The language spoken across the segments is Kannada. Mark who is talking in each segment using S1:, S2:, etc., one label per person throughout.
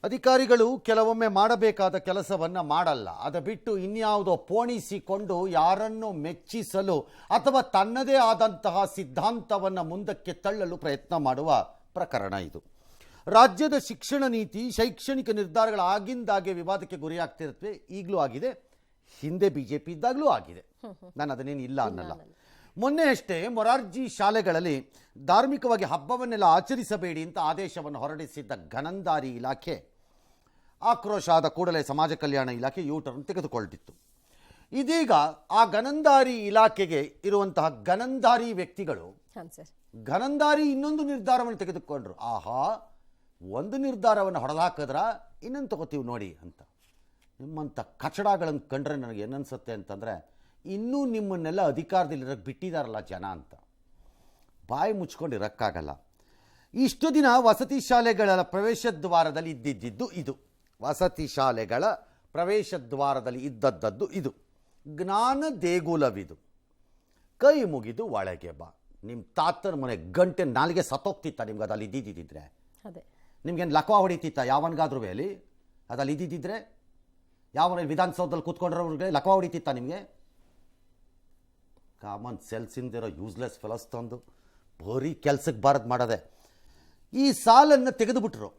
S1: ಅಧಿಕಾರಿಗಳು ಕೆಲವೊಮ್ಮೆ ಮಾಡಬೇಕಾದ ಕೆಲಸವನ್ನು ಮಾಡಲ್ಲ. ಅದು ಬಿಟ್ಟು ಇನ್ಯಾವುದೋ ಪೋಣಿಸಿಕೊಂಡು ಯಾರನ್ನು ಮೆಚ್ಚಿಸಲು ಅಥವಾ ತನ್ನದೇ ಆದಂತಹ ಸಿದ್ಧಾಂತವನ್ನು ಮುಂದಕ್ಕೆ ತಳ್ಳಲು ಪ್ರಯತ್ನ ಮಾಡುವ ಪ್ರಕರಣ ಇದು. ರಾಜ್ಯದ ಶಿಕ್ಷಣ ನೀತಿ, ಶೈಕ್ಷಣಿಕ ನಿರ್ಧಾರಗಳ ಆಗಿಂದಾಗೆ ವಿವಾದಕ್ಕೆ ಗುರಿಯಾಗ್ತಿರುತ್ತವೆ. ಈಗಲೂ ಆಗಿದೆ, ಹಿಂದೆ ಬಿಜೆಪಿ ಇದ್ದಾಗಲೂ ಆಗಿದೆ. ನಾನು ಅದನ್ನೇನು ಇಲ್ಲ ಅನ್ನಲ್ಲ. ಮೊನ್ನೆ ಅಷ್ಟೇ ಮೊರಾರ್ಜಿ ಶಾಲೆಗಳಲ್ಲಿ ಧಾರ್ಮಿಕವಾಗಿ ಹಬ್ಬವನ್ನೆಲ್ಲ ಆಚರಿಸಬೇಡಿ ಅಂತ ಆದೇಶವನ್ನು ಹೊರಡಿಸಿದ್ದ ಗನಂದಾರಿ ಇಲಾಖೆ ಆಕ್ರೋಶ ಆದ ಕೂಡಲೇ ಸಮಾಜ ಕಲ್ಯಾಣ ಇಲಾಖೆ ಯೂಟರ್ನ್ ತೆಗೆದುಕೊಂಡಿತ್ತು. ಇದೀಗ ಆ ಗನಂದಾರಿ ಇಲಾಖೆಗೆ ಇರುವಂತಹ ಗನಂದಾರಿ ವ್ಯಕ್ತಿಗಳು ಗನಂದಾರಿ ಇನ್ನೊಂದು ನಿರ್ಧಾರವನ್ನು ತೆಗೆದುಕೊಂಡ್ರು. ಆಹಾ, ಒಂದು ನಿರ್ಧಾರವನ್ನು ಹೊಡೆದಾಕಿದ್ರ ಇನ್ನೊಂದು ತಗೋತೀವಿ ನೋಡಿ ಅಂತ. ನಿಮ್ಮಂಥ ಕಚಡಗಳನ್ನು ಕಂಡ್ರೆ ನನಗೆ ಏನನ್ಸುತ್ತೆ ಅಂತಂದರೆ, ಇನ್ನೂ ನಿಮ್ಮನ್ನೆಲ್ಲ ಅಧಿಕಾರದಲ್ಲಿರೋಕ್ಕೆ ಬಿಟ್ಟಿದ್ದಾರಲ್ಲ ಜನ ಅಂತ. ಬಾಯಿ ಮುಚ್ಕೊಂಡಿರೋಕ್ಕಾಗಲ್ಲ. ಇಷ್ಟು ದಿನ ವಸತಿ ಶಾಲೆಗಳ ಪ್ರವೇಶ ದ್ವಾರದಲ್ಲಿ ಇದ್ದಿದ್ದು ಇದು. ವಸತಿ ಶಾಲೆಗಳ ಪ್ರವೇಶ ದ್ವಾರದಲ್ಲಿ ಇದ್ದದ್ದು ಇದು. ಜ್ಞಾನ ದೇಗುಲವಿದು. ಕೈ ಮುಗಿದು ಒಳಗೆ ಬಾ. ನಿಮ್ಮ ತಾತನ ಮನೆ ಗಂಟೆ ನಾಲಿಗೆ ಸತ್ತೋಗ್ತಿತ್ತ ನಿಮ್ಗೆ ಅದಲ್ಲಿ ಇದ್ದಿದ್ದಿದ್ರೆ? ನಿಮ್ಗೇನು ಲಕ್ವ ಹೊಡಿತಿತ್ತ ಯಾವನ್ಗಾದ್ರೂ ಅಲ್ಲಿ? ಅದಲ್ಲಿ ಇದ್ದಿದ್ದಿದ್ರೆ ಯಾವನ ವಿಧಾನಸೌಧದಲ್ಲಿ ಕೂತ್ಕೊಂಡ್ರವ್ರಿಗೆ ಲಕ್ವ ಹೊಡಿತಿತ್ತ ನಿಮಗೆ? ಕಾಮನ್ ಸೆಲ್ಸ್ ಇಂದಿರೋ ಯೂಸ್ಲೆಸ್ ಫೆಲೋಸ್ ತಂದು ಬರೀ ಕೆಲಸಕ್ಕೆ ಬಾರದು ಮಾಡೋದೆ. ಈ ಸಾಲನ್ನು ತೆಗೆದುಬಿಟ್ರು.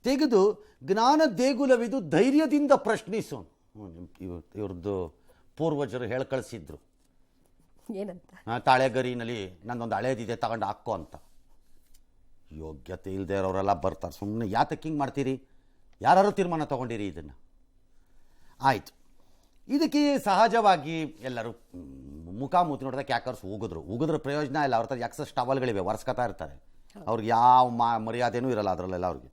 S1: ತೆಗೆದು ಜ್ಞಾನ ದೇಗುಲವಿದು, ಧೈರ್ಯದಿಂದ ಪ್ರಶ್ನಿಸು. ಇವ್ರದ್ದು ಪೂರ್ವಜರು ಹೇಳಿ ಕಳಿಸಿದ್ರು
S2: ಏನಂತ,
S1: ತಾಳೆಗರಿನಲ್ಲಿ ನನ್ನೊಂದು ಹಳೇದಿದೆ ತಗೊಂಡು ಹಾಕೋ ಅಂತ. ಯೋಗ್ಯತೆ ಇಲ್ಲದೆ ಇರೋರೆಲ್ಲ ಬರ್ತಾರೆ. ಸುಮ್ಮನೆ ಯಾತಕ್ಕೆ ಹಿಂಗೆ ಮಾಡ್ತೀರಿ? ಯಾರು ತೀರ್ಮಾನ ತೊಗೊಂಡಿರಿ ಇದನ್ನು? ಆಯಿತು, ಇದಕ್ಕೆ ಸಹಜವಾಗಿ ಎಲ್ಲರೂ ಮುಖಾಮುಖಿ ನೋಡಿದಾಗ ಯಾಕರ್ಸ್ ಉಗಿದ್ರು ಪ್ರಯೋಜನ ಇಲ್ಲ. ಅವ್ರ ಹತ್ರ ಎಕ್ಸಸ್ ಟವಲ್ಗಳಿವೆ, ಒರೆಸ್ಕೊತಾ ಇರ್ತಾರೆ. ಅವ್ರಿಗೆ ಯಾವ ಮರ್ಯಾದೆನೂ ಇರಲ್ಲ ಅದರಲ್ಲೆಲ್ಲ ಅವ್ರಿಗೆ.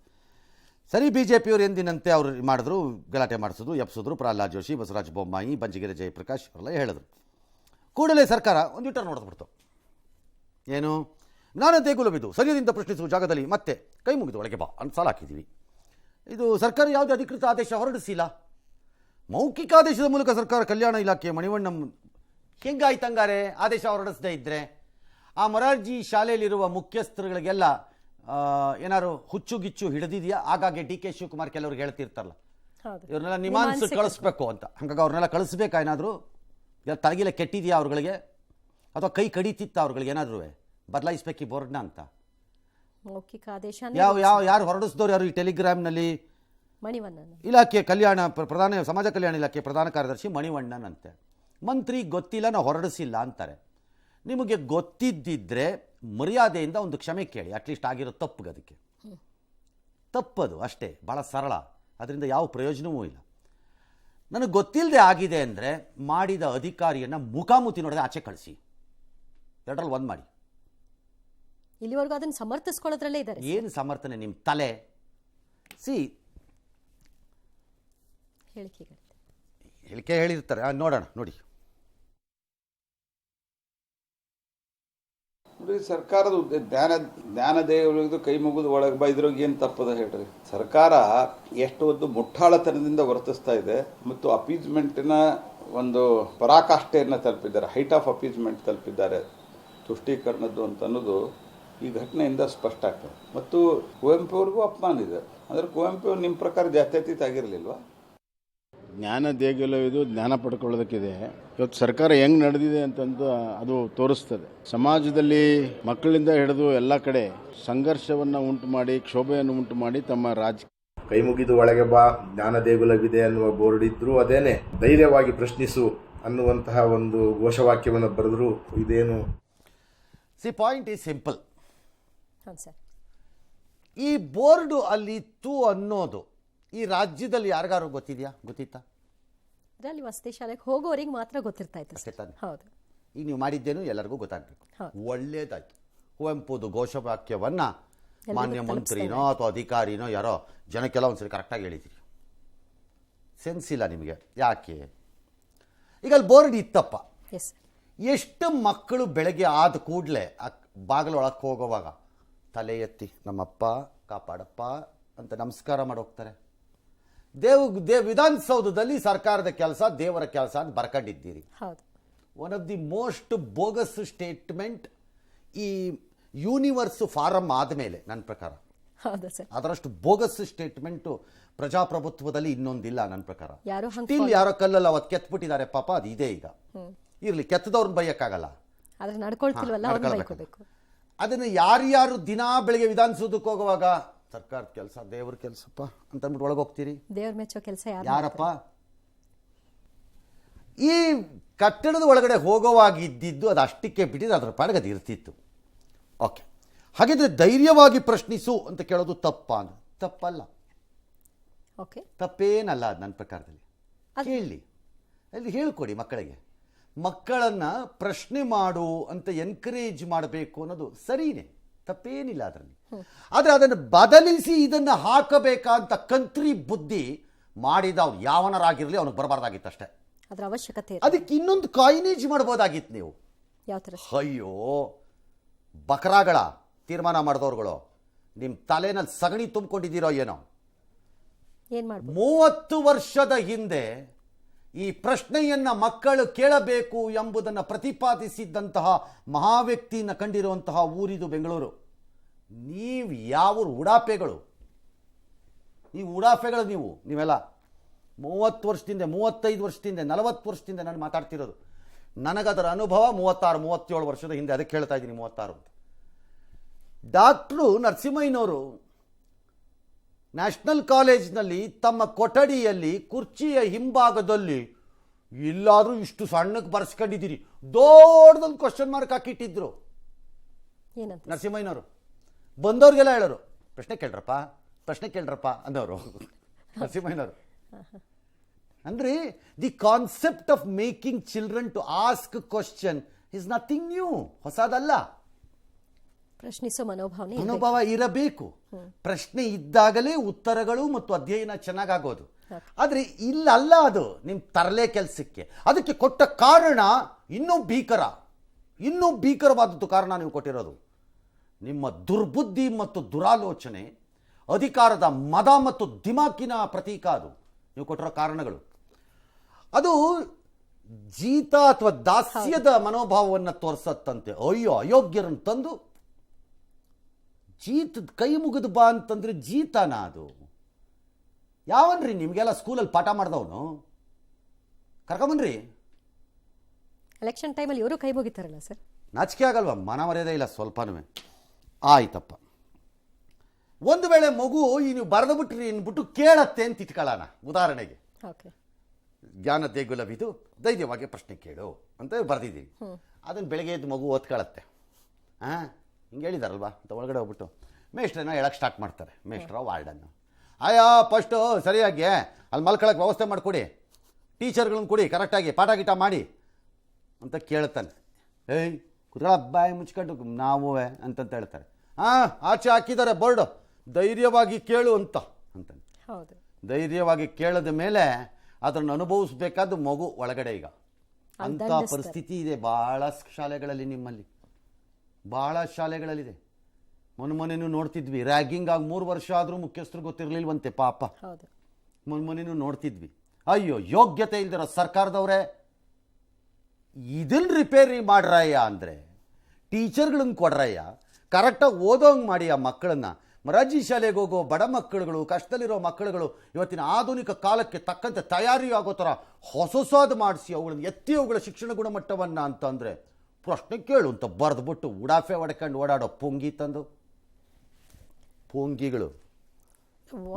S1: ಸರಿ, ಬಿ ಜೆ ಪಿಯವರು ಎಂದಿನಂತೆ ಅವರು ಮಾಡಿದ್ರು, ಗಲಾಟೆ ಮಾಡಿಸಿದ್ರು, ಎಪ್ಸಿದ್ರು. ಪ್ರಹ್ಲಾದ್ ಜೋಶಿ, ಬಸವರಾಜ ಬೊಮ್ಮಾಯಿ, ಬಂಜಿಗೆರೆ ಜಯಪ್ರಕಾಶ್ ಅವರೆಲ್ಲ ಹೇಳಿದ್ರು. ಕೂಡಲೇ ಸರ್ಕಾರ ಒಂದು ಯೂಟರ್ನ್ ನೋಡಿದ್ಬಿಡ್ತು. ಏನು? ಜ್ಞಾನ ದೇಗುಲವಿದು, ಸರಿಯದಿಂದ ಪ್ರಶ್ನಿಸುವ ಜಾಗದಲ್ಲಿ ಮತ್ತೆ ಕೈ ಮುಗಿದು ಒಳಗೆ ಬಾ ಅಂತ ಸಾಲ ಹಾಕಿದ್ದೀವಿ. ಇದು ಸರ್ಕಾರ ಯಾವುದೇ ಅಧಿಕೃತ ಆದೇಶ ಹೊರಡಿಸಿಲ್ಲ. ಮೌಖಿಕ ಆದೇಶದ ಮೂಲಕ ಸರ್ಕಾರ ಕಲ್ಯಾಣ ಇಲಾಖೆ ಮಣಿವಣ್ಣ ಹೆಂಗಾಯ್ತಂಗಾರೆ ಆದೇಶ ಹೊರಡಿಸದೇ ಇದ್ದರೆ? ಆ ಮೊರಾರ್ಜಿ ಶಾಲೆಯಲ್ಲಿರುವ ಮುಖ್ಯಸ್ಥರುಗಳಿಗೆಲ್ಲ ಏನಾದ್ರು ಹುಚ್ಚುಗಿಚ್ಚು ಹಿಡಿದಿದೆಯಾ? ಹಾಗಾಗಿ ಡಿ ಕೆ ಶಿವಕುಮಾರ್ ಕೆಲವ್ರಿಗೆ ಹೇಳ್ತಿರ್ತಾರಲ್ಲ, ಇವ್ರನ್ನೆಲ್ಲ ನಿಮಾನ್ಸ್ ಕಳಿಸ್ಬೇಕು ಅಂತ. ಹಾಗಾಗಿ ಅವ್ರನ್ನೆಲ್ಲ ಕಳಿಸ್ಬೇಕಾ? ಏನಾದರೂ ತಳಗಿಲೆ ಕೆಟ್ಟಿದೆಯಾ ಅವ್ರುಗಳಿಗೆ? ಅಥವಾ ಕೈ ಕಡಿತಿತ್ತ ಅವ್ರುಗಳಿಗೆ? ಏನಾದರೂ ಬದಲಾಯಿಸ್ಬೇಕು ಈ ಬೋರ್ಡ್ನ ಅಂತ.
S2: ಮೌಖಿಕ ಆದೇಶ
S1: ಯಾರು ಹೊರಡಿಸಿದವ್ರು ಯಾರು? ಈ ಟೆಲಿಗ್ರಾಮ್ನಲ್ಲಿ
S2: ಮಣಿವಣ್ಣನ್
S1: ಇಲಾಖೆ ಕಲ್ಯಾಣ ಪ್ರಧಾನ ಸಮಾಜ ಕಲ್ಯಾಣ ಇಲಾಖೆ ಪ್ರಧಾನ ಕಾರ್ಯದರ್ಶಿ ಮಣಿವಣ್ಣನ್ ಅಂತೆ. ಮಂತ್ರಿ ಗೊತ್ತಿಲ್ಲ, ನಾವು ಹೊರಡಿಸಿಲ್ಲ ಅಂತಾರೆ. ನಿಮಗೆ ಗೊತ್ತಿದ್ದಿದ್ರೆ ಮರ್ಯಾದೆಯಿಂದ ಒಂದು ಕ್ಷಮೆ ಕೇಳಿ. ಅಟ್ಲೀಸ್ಟ್ ಆಗಿರೋ ತಪ್ಪುಗೆ ಅದಕ್ಕೆ ತಪ್ಪದು ಅಷ್ಟೇ, ಭಾಳ ಸರಳ. ಅದರಿಂದ ಯಾವ ಪ್ರಯೋಜನವೂ ಇಲ್ಲ. ನನಗೆ ಗೊತ್ತಿಲ್ಲದೆ ಆಗಿದೆ ಅಂದರೆ ಮಾಡಿದ ಅಧಿಕಾರಿಯನ್ನು ಮುಖಾಮುಖಿ ನೋಡದೆ ಆಚೆ ಕಳಿಸಿ. ಎರಡರಲ್ಲಿ ಒಂದು ಮಾಡಿ.
S2: ಇಲ್ಲಿವರೆಗೂ ಅದನ್ನು ಸಮರ್ಥಿಸ್ಕೊಳ್ಳೋದ್ರಲ್ಲೇ ಇದ್ದಾರೆ.
S1: ಏನು ಸಮರ್ಥನೆ? ನಿಮ್ಮ ತಲೆ ಹೇಳಿಕೆ ಹೇಳಿರ್ತಾರೆ. ನೋಡೋಣ, ನೋಡಿ.
S3: ಸರ್ಕಾರದ ಜ್ಞಾನ ದೇಗುಲವಿದು, ಕೈ ಮುಗಿದು ಒಳಗೆ ಬಾ, ಇದ್ರಾಗ ಏನು ತಪ್ಪದ ಹೇಳ್ರಿ? ಸರ್ಕಾರ ಎಷ್ಟು ಒಂದು ಮುಟ್ಟಾಳತನದಿಂದ ವರ್ತಿಸ್ತಾ ಇದೆ ಮತ್ತು ಅಪೀಸ್ಮೆಂಟಿನ ಒಂದು ಪರಾಕಾಷ್ಠೆಯನ್ನು ತಲುಪಿದ್ದಾರೆ, ಹೈಟ್ ಆಫ್ ಅಪೀಸ್ಮೆಂಟ್ ತಲುಪಿದ್ದಾರೆ, ತುಷ್ಟೀಕರಣದ್ದು ಅಂತ ಅನ್ನೋದು ಈ ಘಟನೆಯಿಂದ ಸ್ಪಷ್ಟ ಆಗ್ತದೆ. ಮತ್ತು ಕುವೆಂಪು ಅವ್ರಿಗೂ ಅಪಮಾನ ಇದೆ. ಅಂದರೆ ಕುವೆಂಪು ನಿಮ್ಮ ಪ್ರಕಾರ ಜಾತ್ಯತೀತ ಆಗಿರಲಿಲ್ವಾ?
S4: ಜ್ಞಾನ ದೇಗುಲವಿದು, ಜ್ಞಾನ ಪಡ್ಕೊಳ್ಳೋದಕ್ಕಿದೆ. ಇವತ್ತು ಸರ್ಕಾರ ಹೆಂಗ್ ನಡೆದಿದೆ ಅಂತಂದು ಅದು ತೋರಿಸ್ತದೆ. ಸಮಾಜದಲ್ಲಿ ಮಕ್ಕಳಿಂದ ಹಿಡಿದು ಎಲ್ಲ ಕಡೆ ಸಂಘರ್ಷವನ್ನು ಉಂಟು ಮಾಡಿ, ಕ್ಷೋಭೆಯನ್ನು ಉಂಟು ಮಾಡಿ ತಮ್ಮ ರಾಜಕೀಯ
S5: ಕೈ ಮುಗಿದು ಒಳಗೆ ಬಾ, ಜ್ಞಾನ ದೇಗುಲವಿದೆ ಅನ್ನುವ ಬೋರ್ಡ್ ಇದ್ರು, ಅದೇನೆ ಧೈರ್ಯವಾಗಿ ಪ್ರಶ್ನಿಸು ಅನ್ನುವಂತಹ ಒಂದು ಘೋಷವಾಕ್ಯವನ್ನು ಬರೆದ್ರು. ಇದೇನು?
S1: Point is simple. ಈ ಬೋರ್ಡು ಅಲ್ಲಿತ್ತು ಅನ್ನೋದು ಈ ರಾಜ್ಯದಲ್ಲಿ ಯಾರಿಗಾರು ಗೊತ್ತಿತ್ತಾ?
S2: ಅಲ್ಲಿ ವಸತಿ ಶಾಲೆಗೆ ಹೋಗೋರಿಗೆ ಮಾತ್ರ ಗೊತ್ತಿರ್ತಾ ಇತ್ತು. ಹೌದು.
S1: ಈಗ ನೀವು ಮಾಡಿದ್ದೇನು ಎಲ್ಲರಿಗೂ ಗೊತ್ತಾಗಬೇಕು. ಒಳ್ಳೇದಾಯ್ತು. ಕುವೆಂಪುದು ಘೋಷವಾಕ್ಯವನ್ನ ಮಾನ್ಯ ಮಂತ್ರಿನೋ ಅಥವಾ ಅಧಿಕಾರಿನೋ ಯಾರೋ ಜನಕ್ಕೆಲ್ಲ ಒಂದ್ಸರಿ ಕರೆಕ್ಟಾಗಿ ಹೇಳಿದ್ದೀರಿ. ಸೆನ್ಸ್ ಇಲ್ಲ ನಿಮಗೆ. ಯಾಕೆ? ಈಗ ಅಲ್ಲಿ ಬೋರ್ಡ್ ಇತ್ತಪ್ಪ. ಎಷ್ಟು ಮಕ್ಕಳು ಬೆಳಗ್ಗೆ ಆದ ಕೂಡಲೇ ಬಾಗಿಲೊಳಕ್ಕೆ ಹೋಗುವಾಗ ತಲೆ ಎತ್ತಿ ನಮ್ಮಪ್ಪ ಕಾಪಾಡಪ್ಪ ಅಂತ ನಮಸ್ಕಾರ ಮಾಡಿ ಹೋಗ್ತಾರೆ. ವಿಧಾನಸೌಧದಲ್ಲಿ ಸರ್ಕಾರದ ಕೆಲಸ ದೇವರ ಕೆಲಸ ಅಂತ ಬರ್ಕೊಂಡಿದ್ದೀರಿ. One of the most bogus statement ಈ ಯೂನಿವರ್ಸ್ ಫಾರಮ್ ಆದಮೇಲೆ ನನ್ನ ಪ್ರಕಾರ
S2: ಹೌದಾ ಸರ್?
S1: ಅದರಷ್ಟು ಬೋಗಸ್ ಸ್ಟೇಟ್ಮೆಂಟು ಪ್ರಜಾಪ್ರಭುತ್ವದಲ್ಲಿ ಇನ್ನೊಂದಿಲ್ಲ ನನ್ನ ಪ್ರಕಾರ.
S2: ಯಾರೋ
S1: ಸ್ಟಿಲ್ ಯಾರೋ ಕಲ್ಲಲ್ಲಿ ಅವತ್ತು ಕೆತ್ಬಿಟ್ಟಿದ್ದಾರೆ ಪಾಪ, ಅದು ಇದೆ ಈಗ. ಇರಲಿ, ಕೆತ್ತದವ್ರನ್ನ ಬೈಯಕ್ಕಾಗಲ್ಲ,
S2: ಆದ್ರೆ ನಡ್ಕೊಳ್ತಿಲ್ವಲ್ಲ ಅವ್ರನ್ನ ಬೈಕೋಬೇಕು.
S1: ಅದನ್ನು ಯಾರ್ಯಾರು ದಿನಾ ಬೆಳಿಗ್ಗೆ ವಿಧಾನಸೌಧಕ್ಕೆ ಹೋಗುವಾಗ ಸರ್ಕಾರದ ಕೆಲಸ ದೇವ್ರ ಕೆಲಸಪ್ಪ ಅಂತ ಅಂದ್ಬಿಟ್ಟು ಒಳಗೆ ಹೋಗ್ತೀರಿ.
S2: ದೇವ್ರ ಮೆಚ್ಚೋ ಕೆಲಸ
S1: ಯಾರಪ್ಪ? ಈ ಕಟ್ಟಡದ ಒಳಗಡೆ ಹೋಗೋವಾಗಿದ್ದು ಅದು ಅಷ್ಟಕ್ಕೆ ಬಿಟ್ಟಿದ್ದು ಅದರ ಪಾಡಿಗೆ ಅದು ಇರ್ತಿತ್ತು. ಓಕೆ, ಹಾಗಿದ್ರೆ ಧೈರ್ಯವಾಗಿ ಪ್ರಶ್ನಿಸು ಅಂತ ಕೇಳೋದು ತಪ್ಪಲ್ಲ.
S2: ಓಕೆ,
S1: ತಪ್ಪೇನಲ್ಲ ಅದು ನನ್ನ ಪ್ರಕಾರದಲ್ಲಿ. ಕೇಳಿ, ಅಲ್ಲಿ ಹೇಳ್ಕೊಡಿ ಮಕ್ಕಳನ್ನು ಪ್ರಶ್ನೆ ಮಾಡು ಅಂತ ಎನ್ಕರೇಜ್ ಮಾಡಬೇಕು ಅನ್ನೋದು ಸರಿನೇ, ತಪ್ಪೇನಿಲ್ಲ ಅದರಲ್ಲಿ. ಆದರೆ ಅದನ್ನು ಬದಲಿಸಿ ಇದನ್ನು ಹಾಕಬೇಕಂತ ಕಂತ್ರಿ ಬುದ್ಧಿ ಮಾಡಿದ ಅವ್ನು ಯಾವನರಾಗಿರಲಿ ಅವನಿಗೆ ಬರಬಾರ್ದಾಗಿತ್ತು ಅಷ್ಟೇ.
S2: ಅದರ ಅವಶ್ಯಕತೆ
S1: ಅದಕ್ಕೆ ಇನ್ನೊಂದು ಕಾಯಿನೇಜ್ ಮಾಡ್ಬೋದಾಗಿತ್ತು ನೀವು.
S2: ಯಾವ ಥರ?
S1: ಅಯ್ಯೋ, ಬಕರಾಗಳ ತೀರ್ಮಾನ ಮಾಡಿದವ್ರುಗಳು ನಿಮ್ಮ ತಲೆನಲ್ಲಿ ಸಗಣಿ ತುಂಬಿಕೊಂಡಿದ್ದೀರೋ ಏನೋ.
S2: ಏನು ಮಾಡ್ಬೋದು?
S1: 30 ವರ್ಷದ ಹಿಂದೆ ಈ ಪ್ರಶ್ನೆಯನ್ನು ಮಕ್ಕಳು ಕೇಳಬೇಕು ಎಂಬುದನ್ನು ಪ್ರತಿಪಾದಿಸಿದ್ದಂತಹ ಮಹಾವ್ಯಕ್ತಿಯನ್ನು ಕಂಡಿರುವಂತಹ ಊರಿದು ಬೆಂಗಳೂರು. ನೀವು ಯಾವ ಉಡಾಫೆಗಳು, ನೀವೆಲ್ಲ 30 ವರ್ಷದಿಂದ, 35 ವರ್ಷದಿಂದ, 40 ವರ್ಷದಿಂದ ನಾನು ಮಾತಾಡ್ತಿರೋದು. ನನಗದರ ಅನುಭವ 36, 37 ವರ್ಷದ ಹಿಂದೆ, ಅದಕ್ಕೆ ಹೇಳ್ತಾ ಇದ್ದೀನಿ 36 ಅಂತ. ಡಾಕ್ಟ್ರು ನರಸಿಂಹಯ್ಯನವರು ನ್ಯಾಷನಲ್ ಕಾಲೇಜ್ನಲ್ಲಿ ತಮ್ಮ ಕೊಠಡಿಯಲ್ಲಿ ಕುರ್ಚಿಯ ಹಿಂಭಾಗದಲ್ಲಿ ಎಲ್ಲಾದರೂ ಇಷ್ಟು ಸಣ್ಣಕ್ಕೆ ಬರ್ಸ್ಕೊಂಡಿದ್ದೀರಿ, ದೊಡ್ಡದೊಂದು ಕ್ವಶನ್ ಮಾರ್ಕ್ ಹಾಕಿಟ್ಟಿದ್ರು ನರಸಿಂಹಯ್ಯನವರು. ಬಂದವ್ರಿಗೆಲ್ಲ ಹೇಳೋರು, ಪ್ರಶ್ನೆ ಕೇಳ್ರಪ್ಪ ಅಂದವರು ನರಸಿಂಹಯ್ಯನವರು. ಅಂದರೆ the concept of making children to ask question is nothing new, ಹೊಸದಲ್ಲ.
S2: ಪ್ರಶ್ನಿಸೋ
S1: ಮನೋಭಾವ ಇರಬೇಕು. ಪ್ರಶ್ನೆ ಇದ್ದಾಗಲೇ ಉತ್ತರಗಳು ಮತ್ತು ಅಧ್ಯಯನ ಚೆನ್ನಾಗಾಗೋದು. ಆದರೆ ಇಲ್ಲಲ್ಲ, ಅದು ನಿಮ್ಮ ತರಲೆ ಕೆಲಸಕ್ಕೆ. ಅದಕ್ಕೆ ಕೊಟ್ಟ ಕಾರಣ ಇನ್ನೂ ಭೀಕರವಾದದ್ದು ಕಾರಣ ನೀವು ಕೊಟ್ಟಿರೋದು. ನಿಮ್ಮ ದುರ್ಬುದ್ಧಿ ಮತ್ತು ದುರಾಲೋಚನೆ, ಅಧಿಕಾರದ ಮದ ಮತ್ತು ದಿಮಾಕಿನ ಪ್ರತೀಕ ಅದು ನೀವು ಕೊಟ್ಟಿರೋ ಕಾರಣಗಳು. ಅದು ಜೀತ ಅಥವಾ ದಾಸ್ಯದ ಮನೋಭಾವವನ್ನು ತೋರಿಸತ್ತಂತೆ. ಅಯೋಗ್ಯರನ್ನು ತಂದು ಜೀತದ ಕೈ ಮುಗಿದು ಬಾ ಅಂತಂದ್ರೆ ಜೀತನ ಅದು? ಯಾವನ್ರಿ ನಿಮಗೆಲ್ಲ ಸ್ಕೂಲಲ್ಲಿ ಪಾಠ ಮಾಡಿದವನು? ಕರ್ಕೊಂಬನ್ರಿ.
S2: ಎಲೆಕ್ಷನ್ ಟೈಮಲ್ಲಿ ಇವರು ಕೈ ಮುಗಿತಾರಲ್ಲ ಸರ್,
S1: ನಾಚಿಕೆ ಆಗಲ್ವಾ? ಮನ ಮರ್ಯಾದೆ ಇಲ್ಲ ಸ್ವಲ್ಪನೂ. ಆಯ್ತಪ್ಪ, ಒಂದು ವೇಳೆ ಮಗು ನೀವು ಬರೆದು ಬಿಟ್ರಿ ಅನ್ಬಿಟ್ಟು ಕೇಳತ್ತೆ ಅಂತ ಇಟ್ಕೊಳ್ಳೋಣ. ಉದಾಹರಣೆಗೆ ಜ್ಞಾನ ದೇಗುಲವಿದು, ಧೈರ್ಯವಾಗಿ ಪ್ರಶ್ನೆ ಕೇಳು ಅಂತ ಬರೆದಿದ್ದೀವಿ. ಅದನ್ನು ಬೆಳಗ್ಗೆ ಎದ್ದು ಮಗು ಓದ್ಕೊಳ್ಳತ್ತೆ. ಹಿಂಗೆ ಹೇಳಿದಾರಲ್ವಾ ಅಂತ ಒಳಗಡೆ ಹೋಗ್ಬಿಟ್ಟು ಮೇಷ್ಟ್ರನ್ನ ಹೇಳಕ್ಕೆ ಸ್ಟಾರ್ಟ್ ಮಾಡ್ತಾರೆ. ಮೇಷ್ಟ್ರ ವಾರ್ಡನ್ನು, ಫಸ್ಟು ಸರಿಯಾಗಿ ಅಲ್ಲಿ ಮಲ್ಕೊಳ್ಳೋಕೆ ವ್ಯವಸ್ಥೆ ಮಾಡಿಕೊಡಿ, ಟೀಚರ್ಗಳನ್ನ ಕೊಡಿ, ಕರೆಕ್ಟಾಗಿ ಪಾಠ ಗೀಟ ಮಾಡಿ ಅಂತ ಕೇಳ್ತಾನೆ. ಕುತ್ಕೊಳ್ಳ, ಬಾಯಿ ಮುಚ್ಕೊಂಡು ನಾವು ಅಂತಂತ ಹೇಳ್ತಾರೆ. ಆಚೆ ಹಾಕಿದ್ದಾರೆ ಬೋರ್ಡು, ಧೈರ್ಯವಾಗಿ ಕೇಳು ಅಂತಾನೆ. ಧೈರ್ಯವಾಗಿ ಕೇಳಿದ ಮೇಲೆ ಅದನ್ನು ಅನುಭವಿಸ್ಬೇಕಾದ ಮಗು ಒಳಗಡೆ. ಈಗ ಅಂಥ ಪರಿಸ್ಥಿತಿ ಇದೆ ಭಾಳ ಶಾಲೆಗಳಲ್ಲಿ, ನಿಮ್ಮಲ್ಲಿ ಭಾಳ ಶಾಲೆಗಳಲ್ಲಿದೆ. ಮೊನ್ನೆನೂ ನೋಡ್ತಿದ್ವಿ, ರ್ಯಾಗಿಂಗ್ ಆಗಿ 3 ವರ್ಷ ಆದರೂ ಮುಖ್ಯಸ್ಥರು ಗೊತ್ತಿರಲಿಲ್ವಂತೆ ಪಾಪ. ಮೊನ್ನೆನೂ ನೋಡ್ತಿದ್ವಿ. ಅಯ್ಯೋ, ಯೋಗ್ಯತೆ ಇಲ್ದಿರೋ ಸರ್ಕಾರದವರೇ ಇದನ್ನು ರಿಪೇರಿ ಮಾಡ್ರಯ್ಯ ಅಂದರೆ ಟೀಚರ್ಗಳನ್ನ ಕೊಡ್ರಯ್ಯ, ಕರೆಕ್ಟಾಗಿ ಓದೋಂಗೆ ಮಾಡಿ ಆ ಮಕ್ಕಳನ್ನು. ಮೊರಾರ್ಜಿ ಶಾಲೆಗೆ ಹೋಗೋ ಬಡ ಮಕ್ಕಳುಗಳು, ಕಷ್ಟದಲ್ಲಿರೋ ಮಕ್ಕಳುಗಳು ಇವತ್ತಿನ ಆಧುನಿಕ ಕಾಲಕ್ಕೆ ತಕ್ಕಂತೆ ತಯಾರಿ ಆಗೋ ಥರ ಹೊಸದು ಮಾಡಿಸಿ ಅವುಗಳನ್ನ ಎತ್ತಿ ಅವುಗಳ ಶಿಕ್ಷಣ ಗುಣಮಟ್ಟವನ್ನು ಅಂತಂದರೆ ಪ್ರಶ್ನೆ ಕೇಳು ಅಂತ ಬರೆದ್ಬಿಟ್ಟು ಉಡಾಫೆ ಹೊಡ್ಕೊಂಡು ಓಡಾಡೋ ಪೊಂಗಿಗಳು.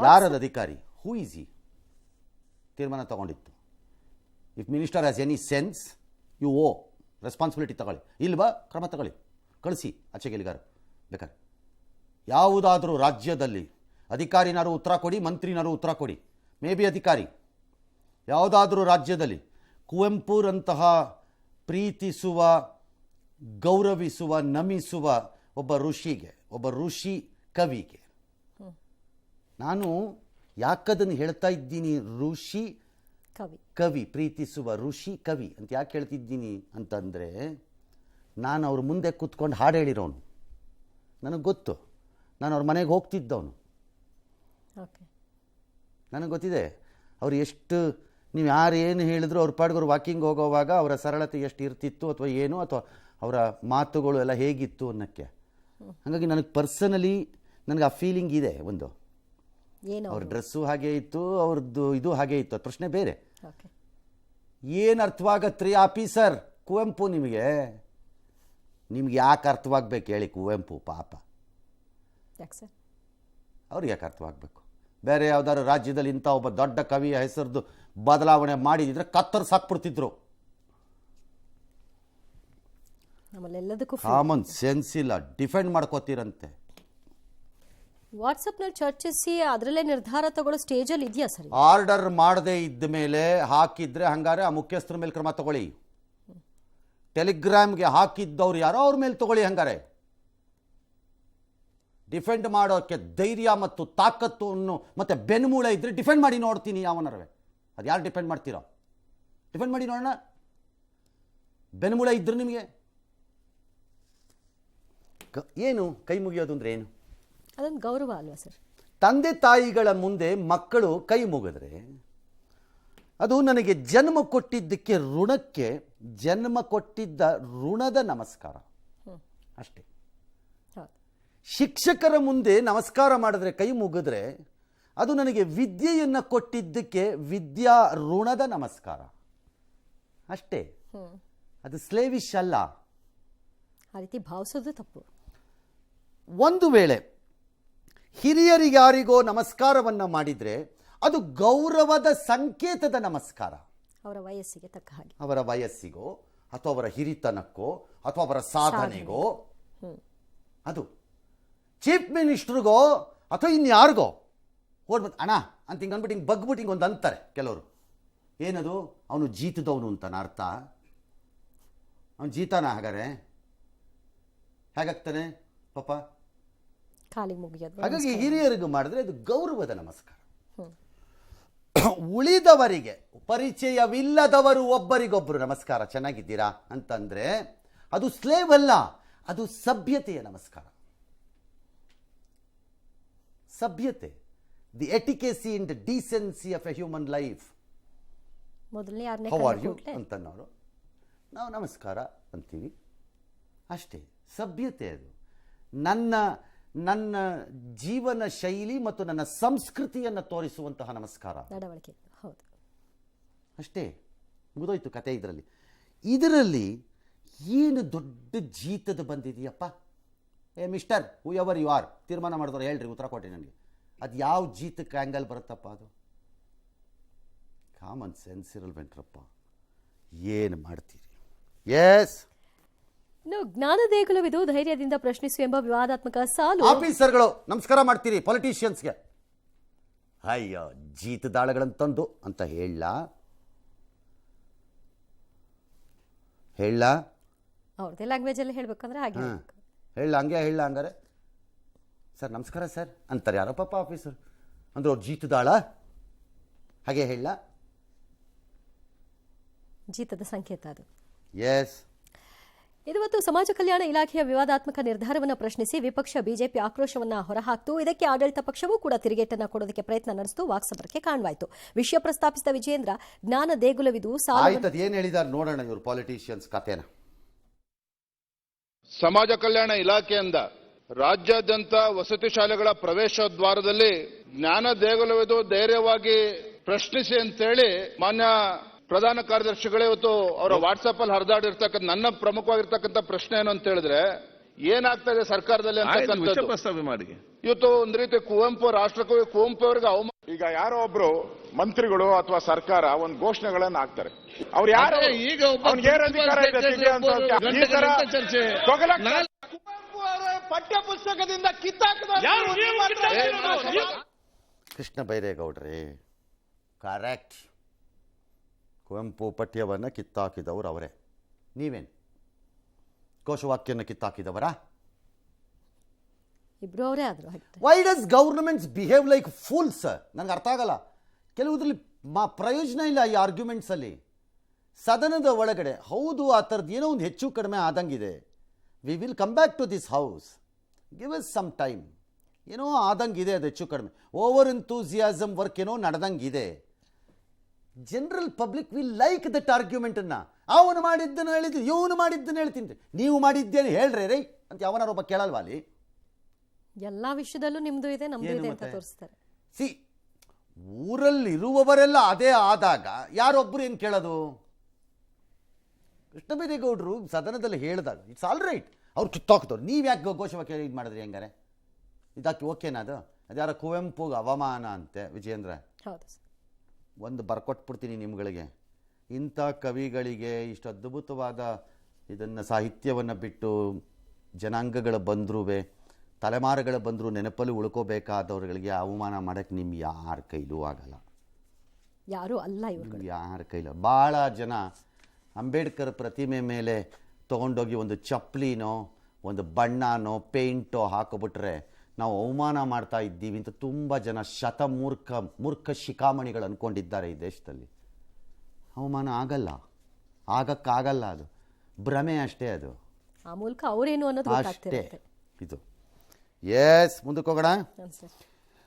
S1: ಯಾರದ ಅಧಿಕಾರಿ? Who is he? ತೀರ್ಮಾನ ತಗೊಂಡಿತ್ತು. If minister has any sense, you responsibility ತಗೊಳ್ಳಿ, ಇಲ್ವಾ ಕ್ರಮ ತಗೊಳ್ಳಿ, ಕಳಿಸಿ ಆಚೆಗೆ ಎಲ್ಲಿಗಾರು ಬೇಕಾದ್ರೆ. ಯಾವುದಾದ್ರೂ ರಾಜ್ಯದಲ್ಲಿ ಅಧಿಕಾರಿನಾರು ಉತ್ತರ ಕೊಡಿ, ಮಂತ್ರಿನಾರು ಉತ್ತರ ಕೊಡಿ, ಮೇ ಬಿ ಅಧಿಕಾರಿ. ಯಾವುದಾದ್ರೂ ರಾಜ್ಯದಲ್ಲಿ ಕುವೆಂಪುರಂತಹ ಪ್ರೀತಿಸುವ, ಗೌರವಿಸುವ, ನಮಿಸುವ ಒಬ್ಬ ಋಷಿ ಕವಿಗೆ, ನಾನು ಯಾಕದನ್ನು ಹೇಳ್ತಾ ಇದ್ದೀನಿ, ಋಷಿ ಕವಿ, ಪ್ರೀತಿಸುವ ಋಷಿ ಕವಿ ಅಂತ ಯಾಕೆ ಹೇಳ್ತಿದ್ದೀನಿ ಅಂತಂದರೆ, ನಾನು ಅವ್ರ ಮುಂದೆ ಕೂತ್ಕೊಂಡು ಹಾಡು ಹೇಳಿರೋನು, ನನಗೆ ಗೊತ್ತು. ನಾನು ಅವ್ರ ಮನೆಗೆ ಹೋಗ್ತಿದ್ದವನು, ನನಗೆ ಗೊತ್ತಿದೆ ಅವ್ರು ಎಷ್ಟು, ನೀವು ಯಾರು ಏನು ಹೇಳಿದ್ರು ಅವ್ರ ಪಾಡ್ಗವ್ರು ವಾಕಿಂಗ್ ಹೋಗೋವಾಗ ಅವರ ಸರಳತೆ ಎಷ್ಟು ಇರ್ತಿತ್ತು ಅಥವಾ ಏನು, ಅಥವಾ ಅವರ ಮಾತುಗಳು ಎಲ್ಲ ಹೇಗಿತ್ತು ಅನ್ನೋಕ್ಕೆ. ಹಾಗಾಗಿ ನನಗೆ ಪರ್ಸನಲಿ ನನಗೆ ಆ ಫೀಲಿಂಗ್ ಇದೆ ಒಂದು.
S2: ಏನು
S1: ಅವ್ರ ಡ್ರೆಸ್ಸು ಹಾಗೆ ಇತ್ತು, ಅವ್ರದ್ದು ಇದು ಹಾಗೆ ಇತ್ತು, ಅದು ಪ್ರಶ್ನೆ ಬೇರೆ.
S2: ಓಕೆ,
S1: ಏನು ಅರ್ಥವಾಗತ್ರಿ ಆಫೀಸರ್ ಕುವೆಂಪು ನಿಮಗೆ ಯಾಕೆ ಅರ್ಥವಾಗಬೇಕು ಹೇಳಿ? ಕುವೆಂಪು ಪಾಪ,
S2: ಯಾಕೆ ಸರ್?
S1: ಅವ್ರಿಗೆ ಯಾಕೆ ಅರ್ಥವಾಗಬೇಕು? ಬೇರೆ ಯಾವ್ದಾದ್ರು ರಾಜ್ಯದಲ್ಲಿ ಇಂಥ ಒಬ್ಬ ದೊಡ್ಡ ಕವಿಯ ಹೆಸರದ್ದು ಬದಲಾವಣೆ ಮಾಡಿದಿದ್ರೆ ಕತ್ತರಿಸಾಕ್ಬಿಡ್ತಿದ್ರು.
S2: ನಮ್ಮಲ್ಲೆಲ್ಲದಕ್ಕೂ
S1: ಕಾಮನ್ ಸೆನ್ಸ್ ಇಲ್ಲ, ಡಿಫೆಂಡ್ ಮಾಡ್ಕೋತೀರಂತೆ.
S2: ವಾಟ್ಸಪ್ನಲ್ಲಿ ಚರ್ಚಿಸಿ ಅದರಲ್ಲೇ ನಿರ್ಧಾರ ತಗೊಳ್ಳೋ ಸ್ಟೇಜಲ್ಲಿ ಇದೆಯಾ ಸರ್?
S1: ಆರ್ಡರ್ ಮಾಡದೇ ಇದ್ದ ಮೇಲೆ ಹಾಕಿದ್ರೆ ಹಂಗಾರೆ ಆ ಮುಖ್ಯಸ್ಥರ ಮೇಲೆ ಕ್ರಮ ತಗೊಳ್ಳಿ. ಟೆಲಿಗ್ರಾಮ್ಗೆ ಹಾಕಿದ್ದವ್ರು ಯಾರೋ ಅವ್ರ ಮೇಲೆ ತಗೊಳ್ಳಿ. ಹಂಗಾರೆ ಡಿಫೆಂಡ್ ಮಾಡೋಕ್ಕೆ ಧೈರ್ಯ ಮತ್ತು ತಾಕತ್ತು ಮತ್ತು ಬೆನ್ಮೂಳೆ ಇದ್ದರೆ ಡಿಫೆಂಡ್ ಮಾಡಿ ನೋಡ್ತೀನಿ ಯಾವನರವೆ. ಅದು ಯಾರು ಡಿಫೆಂಡ್ ಮಾಡ್ತೀರೋ ಡಿಫೆಂಡ್ ಮಾಡಿ ನೋಡೋಣ. ಬೆನ್ಮೂಳೆ ಇದ್ರು ನಿಮಗೆ ಏನು ಕೈ ಮುಗಿಯೋದು ಅಂದರೆ ಏನು?
S2: ಅದೊಂದು ಗೌರವ ಅಲ್ವಾ ಸರ್?
S1: ತಂದೆ ತಾಯಿಗಳ ಮುಂದೆ ಮಕ್ಕಳು ಕೈ ಮುಗಿದ್ರೆ ಅದು ನನಗೆ ಜನ್ಮ ಕೊಟ್ಟಿದ್ದಕ್ಕೆ ಜನ್ಮ ಕೊಟ್ಟಿದ್ದ ಋಣದ ನಮಸ್ಕಾರ ಅಷ್ಟೇ. ಶಿಕ್ಷಕರ ಮುಂದೆ ನಮಸ್ಕಾರ ಮಾಡಿದ್ರೆ ಕೈ ಮುಗಿದ್ರೆ ಅದು ನನಗೆ ವಿದ್ಯೆಯನ್ನು ಕೊಟ್ಟಿದ್ದಕ್ಕೆ ವಿದ್ಯಾ ಋಣದ ನಮಸ್ಕಾರ ಅಷ್ಟೇ. ಅದು ಸ್ಲೇವಿಶ್ ಅಲ್ಲ.
S2: ಆ ರೀತಿ ಭಾವಿಸೋದು ತಪ್ಪು.
S1: ಒಂದು ವೇಳೆ ಹಿರಿಯರಿಗಾರಿಗೋ ನಮಸ್ಕಾರವನ್ನು ಮಾಡಿದರೆ ಅದು ಗೌರವದ ಸಂಕೇತದ ನಮಸ್ಕಾರ.
S2: ಅವರ ವಯಸ್ಸಿಗೆ ತಕ್ಕ ಹಾಗೆ,
S1: ಅವರ ವಯಸ್ಸಿಗೋ ಅಥವಾ ಅವರ ಹಿರಿತನಕ್ಕೋ ಅಥವಾ ಅವರ ಸಾಧನೆಗೋ. ಅದು ಚೀಫ್ ಮಿನಿಸ್ಟ್ರಿಗೋ ಅಥವಾ ಇನ್ಯಾರಿಗೋ ಓಡ್ಬತ್ತು ಅಣ್ಣ ಅಂತ ಹಿಂಗೆ ಅಂದ್ಬಿಟ್ಟು ಹಿಂಗೆ ಬಗ್ಬಿಟ್ಟು ಹಿಂಗೆ ಒಂದು ಅಂತಾರೆ ಕೆಲವರು. ಏನದು? ಅವನು ಜೀತದವನು ಅಂತಾನ ಅರ್ಥ? ಅವನು ಜೀತಾನ? ಹಾಗಾದ್ರೆ ಹೇಗಾಗ್ತಾನೆ ಪಾಪ?
S2: ಕಾಲಿಗೆ ಮುಗಿಯೋದು.
S1: ಹಾಗಾಗಿ ಹಿರಿಯರಿಗೂ ಮಾಡಿದ್ರೆ ಅದು ಗೌರವದ ನಮಸ್ಕಾರ. ಉಳಿದವರಿಗೆ, ಪರಿಚಯವಿಲ್ಲದವರು ಒಬ್ಬರಿಗೊಬ್ಬರು ನಮಸ್ಕಾರ ಚೆನ್ನಾಗಿದ್ದೀರಾ ಅಂತಂದ್ರೆ ಅದು ಸ್ಲೇವ್ ಅಲ್ಲ, ಅದು ಸಭ್ಯತೆಯ ನಮಸ್ಕಾರ. ಸಭ್ಯತೆ, the etiquettes in the decency of a human life.
S2: ಮೊದಲನೇ ಯಾರನೇ
S1: ಹೌ ಆರ್ ಯು ಅಂತನ್ನೋರು ನಾವು ನಮಸ್ಕಾರ ಅಂತೀವಿ ಅಷ್ಟೇ. ಸಭ್ಯತೆ ಅದು ನನ್ನ ಜೀವನ ಶೈಲಿ ಮತ್ತು ನನ್ನ ಸಂಸ್ಕೃತಿಯನ್ನು ತೋರಿಸುವಂತಹ ನಮಸ್ಕಾರ,
S2: ನಡವಳಿಕೆ. ಹೌದು,
S1: ಅಷ್ಟೇ. ಮುಗಿದೋಯ್ತು ಕತೆ. ಇದರಲ್ಲಿ ಏನು ದೊಡ್ಡ ಜೀತದ ಬಂದಿದೆಯಪ್ಪ? Mister whoever you are, ತೀರ್ಮಾನ ಮಾಡಿದವರು ಹೇಳ್ರಿ, ಉತ್ತರ ಕೊಟ್ಟೆ ನನಗೆ. ಅದು ಯಾವ ಜೀತಕ್ಕೆ ಆ್ಯಂಗಲ್ ಬರುತ್ತಪ್ಪ? ಅದು ಕಾಮನ್ ಸೆನ್ಸ್ ಇರಲ್ವೇನ್ರಪ್ಪ? ಏನು ಮಾಡ್ತೀರಿ? ಎಸ್,
S2: ಇನ್ನು ಜ್ಞಾನ ದೇಗುಲವಿದು, ಧೈರ್ಯದಿಂದ ಪ್ರಶ್ನಿಸು ಎಂಬ ವಿವಾದಾತ್ಮಕ ಸಾಲು.
S1: ಆಫೀಸರ್ಗಳು ನಮಸ್ಕಾರ ಮಾಡ್ತೀರಿ ಪೊಲಿಟಿಷಿಯನ್ಸ್ಗೆ. ಅಯ್ಯೋ ಜೀತದಾಳಗಳಂತಂದು ಅಂತ ಹೇಳ
S2: ಅವ್ರದ್ದೇ ಲ್ಯಾಂಗ್ವೇಜ್ ಅಲ್ಲಿ ಹೇಳ್ಬೇಕಂದ್ರೆ ಹಾಗೆ
S1: ಹೇಳ ಹಂಗಾರೆ ಸರ್ ನಮಸ್ಕಾರ ಸರ್ ಅಂತಾರೆ ಯಾರೋ ಪಾಪ ಆಫೀಸರ್. ಅಂದ್ರೆ ಅವ್ರು ಜೀತದಾಳ ಹಾಗೆ ಹೇಳ,
S2: ಜೀತದ ಸಂಕೇತ ಅದು.
S1: ಎಸ್.
S2: ಇವತ್ತು ಸಮಾಜ ಕಲ್ಯಾಣ ಇಲಾಖೆಯ ವಿವಾದಾತ್ಮಕ ನಿರ್ಧಾರವನ್ನು ಪ್ರಶ್ನಿಸಿ ವಿಪಕ್ಷ ಬಿಜೆಪಿ ಆಕ್ರೋಶವನ್ನ ಹೊರಹಾಕ್ತು. ಇದಕ್ಕೆ ಆಡಳಿತ ಪಕ್ಷವೂ ಕೂಡ ತಿರುಗೇಟನ್ನ ಕೊಡೋದಕ್ಕೆ ಪ್ರಯತ್ನ ನಡೆಸಿತು. ವಾಕ್ಸಮರಕ್ಕೆ ಕಾರಣವಾಯಿತು. ವಿಷಯ ಪ್ರಸ್ತಾಪಿಸಿದ ವಿಜೇಂದ್ರ, ಜ್ಞಾನ ದೇಗುಲವಿದು
S1: ಏನ್ ಹೇಳಿದಾರೆ ನೋಡೋಣ ಇವರು ಪಾಲಿಟಿಷಿಯನ್ಸ್ ಕಥೆನ.
S6: ಸಮಾಜ ಕಲ್ಯಾಣ ಇಲಾಖೆಯಿಂದ ರಾಜ್ಯಾದ್ಯಂತ ವಸತಿ ಶಾಲೆಗಳ ಪ್ರವೇಶ ದ್ವಾರದಲ್ಲಿ ಜ್ಞಾನ ದೇಗುಲವಿದು, ಧೈರ್ಯವಾಗಿ ಪ್ರಶ್ನಿಸಿ ಅಂತೇಳಿ ಮಾನ್ಯ ಪ್ರಧಾನ ಕಾರ್ಯದರ್ಶಿಗಳೇ ಇವತ್ತು ಅವರ ವಾಟ್ಸ್ಆಪ್ ಅಲ್ಲಿ ಹರಿದಾಡಿರ್ತಕ್ಕಂಥ ನನ್ನ ಪ್ರಮುಖವಾಗಿರ್ತಕ್ಕಂಥ ಪ್ರಶ್ನೆ ಏನು ಅಂತ ಹೇಳಿದ್ರೆ, ಏನಾಗ್ತಾ ಇದೆ ಸರ್ಕಾರದಲ್ಲಿ ಅಂತಕ್ಕಂಥದ್ದು. ಇವತ್ತು ಒಂದ್ ರೀತಿ ಕುವೆಂಪು, ರಾಷ್ಟ್ರಕವಿ ಕುವೆಂಪು ಅವರಿಗೆ ಅವಮಾನ.
S7: ಈಗ ಯಾರೋ ಒಬ್ರು ಮಂತ್ರಿಗಳು ಅಥವಾ ಸರ್ಕಾರ ಒಂದು ಘೋಷಣೆಗಳನ್ನ ಹಾಕ್ತಾರೆ. ಅವ್ರು ಯಾರು? ಈಗ ಪಠ್ಯ ಪುಸ್ತಕದಿಂದ ಕಿತ್ತಾಕದ
S1: ಕೃಷ್ಣ ಬೈರೇಗೌಡ್ರಿ ಕರೆಕ್ಟ್. ಕುವೆಂಪು ಪಠ್ಯವನ್ನು ಕಿತ್ತಾಕಿದವರು ಅವರೇ. ನೀವೇನು ಘೋಷವಾಕ್ಯನ ಕಿತ್ತಾಕಿದವರಾ?
S2: ಇಬ್ರು ಅವರೇ ಆದ್ರು.
S1: Why does governments behave like fools? ನನಗೆ ಅರ್ಥ ಆಗಲ್ಲ. ಕೆಲವುದ್ರಲ್ಲಿ ಪ್ರಯೋಜನ ಇಲ್ಲ ಈ ಆರ್ಗ್ಯುಮೆಂಟ್ಸಲ್ಲಿ. ಸದನದ ಒಳಗಡೆ ಹೌದು ಆ ಥರದ್ದು ಏನೋ ಒಂದು ಹೆಚ್ಚು ಕಡಿಮೆ ಆದಂಗಿದೆ. We will come back to this house, give us some time. ಏನೋ ಆದಂಗಿದೆ, ಅದು ಹೆಚ್ಚು ಕಡಿಮೆ ಓವರ್ ಎಂಥೂಸಿಯಾಸಮ್ ವರ್ಕ್ ಏನೋ ನಡೆದಂಗಿದೆ. General public will like that ಆರ್ಗ್ಯುಮೆಂಟನ್ನು. ಅವನು ಮಾಡಿದ್ದನ್ನು ಹೇಳಿದ್ದು, ಇವನು ಮಾಡಿದ್ದನ್ನು ಹೇಳ್ತೀನಿ, ನೀವು ಮಾಡಿದ್ದೇನೆ ಹೇಳ್ರಿ ರೈ ಅಂತ ಯಾವನಾರೊಬ್ಬ ಕೇಳಲ್ವಾ ಅಲ್ಲಿ?
S2: ಎಲ್ಲಾ ವಿಷಯದಲ್ಲೂ ನಿಮ್ದು ಇದೆ ನಮ್ದು
S1: ಏನು
S2: ಇದೆ ಅಂತ
S1: ಮತ್ತೆ?
S2: ತೋರಿಸ್ತಾರೆ.
S1: ಸಿ ಊರಲ್ಲಿರುವವರೆಲ್ಲ ಅದೇ ಆದಾಗ ಯಾರೊಬ್ಬರು ಏನು ಕೇಳೋದು? ಕೃಷ್ಣ ಬೈರೇಗೌಡರು ಸದನದಲ್ಲಿ ಹೇಳಿದಾಗ ಇಟ್ಸ್ ಆಲ್ ರೈಟ್, ಅವ್ರು ಕಿತ್ತಾಕ್ತವ್ರು. ನೀವು ಯಾಕೆ ಘೋಷವಾಕ್ಯ ಇದು ಮಾಡಿದ್ರಿ ಹೆಂಗಾರೆ? ಇದಕ್ಕೆ ಓಕೆನಾ ಅದು? ಅದ್ಯಾರ ಕುವೆಂಪುಗೆ ಅವಮಾನ ಅಂತೆ ವಿಜೇಂದ್ರ.
S2: ಹೌದು ಸರ್.
S1: ಒಂದು ಬರ್ಕೊಟ್ಬಿಡ್ತೀನಿ ನಿಮ್ಗಳಿಗೆ. ಇಂಥ ಕವಿಗಳಿಗೆ ಇಷ್ಟು ಅದ್ಭುತವಾದ ಇದನ್ನು ಸಾಹಿತ್ಯವನ್ನು ಬಿಟ್ಟು ಜನಾಂಗಗಳು ಬಂದ್ರೂ ತಲೆಮಾರುಗಳು ಬಂದರೂ ನೆನಪಲ್ಲಿ ಉಳ್ಕೋಬೇಕಾದವ್ರುಗಳಿಗೆ ಅವಮಾನ ಮಾಡೋಕ್ಕೆ ನಿಮ್ಮ ಯಾರ ಕೈಲೂ ಆಗಲ್ಲ.
S2: ಯಾರು ಅಲ್ಲ ಇವರು.
S1: ಯಾರ ಕೈಲೂ. ಭಾಳ ಜನ ಅಂಬೇಡ್ಕರ್ ಪ್ರತಿಮೆ ಮೇಲೆ ತೊಗೊಂಡೋಗಿ ಒಂದು ಚಪ್ಪಲಿನೋ ಒಂದು ಬಣ್ಣನೋ ಪೇಂಟೋ ಹಾಕೋಬಿಟ್ರೆ ನಾವು ಅವಮಾನ ಮಾಡ್ತಾ ಇದ್ದೀವಿ ಅಂತ ತುಂಬ ಜನ ಮೂರ್ಖ ಶಿಖಾಮಣಿಗಳು ಅಂದ್ಕೊಂಡಿದ್ದಾರೆ ಈ ದೇಶದಲ್ಲಿ. ಅವಮಾನ ಆಗಲ್ಲ, ಆಗಕ್ಕಾಗಲ್ಲ, ಅದು ಭ್ರಮೆ ಅಷ್ಟೇ. ಅದು
S2: ಆ ಮೂಲಕ ಅವರೇನು ಅನ್ನೋದು
S1: ಅಷ್ಟೇ.
S2: ಗೊತ್ತಾಗ್ತಿರುತ್ತೆ.
S1: ಇದು ಎಸ್, ಮುಂದಕ್ಕೆ ಹೋಗೋಣ.
S2: ಸರ್.